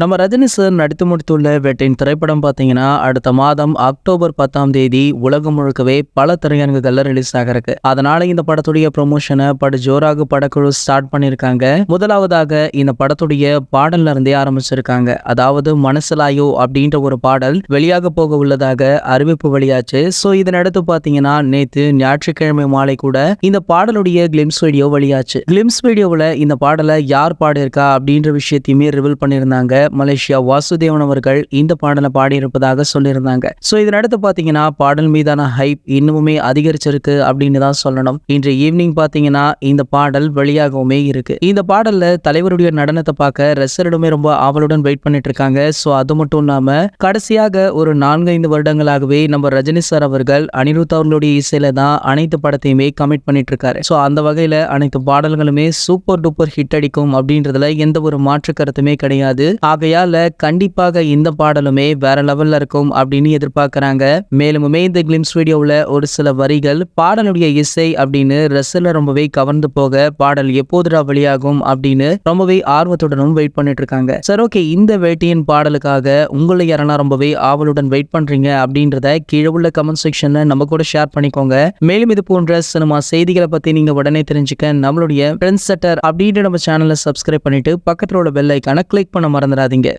நம்ம ரஜினி சார் நடித்து முடித்துள்ள வேட்டையின் திரைப்படம் பார்த்தீங்கன்னா அடுத்த மாதம் அக்டோபர் 10ஆம் தேதி உலகம் முழுக்கவே பல திரையரங்குகள்ல ரிலீஸ் ஆகிருக்கு. அதனால இந்த படத்துடைய ப்ரொமோஷனை படு ஜோராக படக்குழு ஸ்டார்ட் பண்ணியிருக்காங்க. முதலாவதாக இந்த படத்துடைய பாடல்ல இருந்தே ஆரம்பிச்சிருக்காங்க. அதாவது மனசிலாயோ அப்படின்ற ஒரு பாடல் வெளியாக போக உள்ளதாக அறிவிப்பு வெளியாச்சு. ஸோ இதனடுத்து பார்த்தீங்கன்னா நேத்து ஞாயிற்றுக்கிழமை மாலை கூட இந்த பாடலுடைய கிளிம்ஸ் வீடியோ வெளியாச்சு. கிளிம்ஸ் வீடியோவில் இந்த பாடலை யார் பாடியிருக்கா அப்படின்ற விஷயத்தையுமே ரிவீல் பண்ணியிருந்தாங்க. மலேசியா வாசுதேவன் அவர்கள் இந்த பாடலை பாடியிருப்பதாக சொல்லியிருந்தாங்க. சோ இதனடுத்து பாத்தீங்கன்னா பாடல் மீதான ஹைப் இன்னுமே அதிகரிச்சிருக்கு அப்படின்னு தான் சொல்லணும். இன்று ஈவினிங் பாத்தீங்கன்னா இந்த பாடல் வெளியாகவுமே இருக்கு. இந்த பாடல்ல தலைவருடைய நடனத்தை பார்க்க ரசிகர்களுமே ரொம்ப ஆவலுடன் வெயிட் பண்ணிட்டு இருக்காங்க. சோ அது மட்டும் இல்லாம கடைசியாக ஒரு 4-5 வருடங்களாகவே நம்ம ரஜினி சார் அவர்கள் அனிருத் அவர்களுடைய இசையில தான் அனைத்து படத்தையுமே கமிட் பண்ணிட்டு இருக்காரு. சோ அந்த வகையில அனைத்து பாடல்களுமே சூப்பர் டூப்பர் ஹிட் அடிக்கும் அப்படின்றதுல எந்த ஒரு மாற்று கருத்துமே கிடையாது. ஆகையால கண்டிப்பாக இந்த பாடலுமே வேற லெவல்ல இருக்கும் அப்படின்னு எதிர்பார்க்கறாங்க. மேலுமே இந்த கிளிம்ஸ் வீடியோவில் ஒரு சில வரிகள் பாடலுடைய இசை அப்படின்னு ரசிகர்கள் ரொம்பவே கவர்ந்து போக பாடல் எப்போதுடா வெளியாகும் அப்படின்னு ரொம்பவே ஆர்வத்துடனும் வெயிட் பண்ணிட்டு இருக்காங்க. சரி, ஓகே, இந்த வேட்டையின் பாடலுக்காக உங்களை யாரெல்லாம் ரொம்பவே ஆவலுடன் வெயிட் பண்றீங்க அப்படின்றத கீழே உள்ள கமெண்ட் செக்ஷன்ல நம்ம கூட ஷேர் பண்ணிக்கோங்க. மேலும் இது போன்ற சினிமா செய்திகளை பத்தி நீங்க உடனே தெரிஞ்சுக்க நம்மளுடைய ட்ரெண்ட் செட்டர் அப்படின்ற நம்ம சேனலை சப்ஸ்கிரைப் பண்ணிட்டு பக்கத்துல உள்ள பெல் ஐக்கான கிளிக் பண்ண மறந்துடாதீங்க.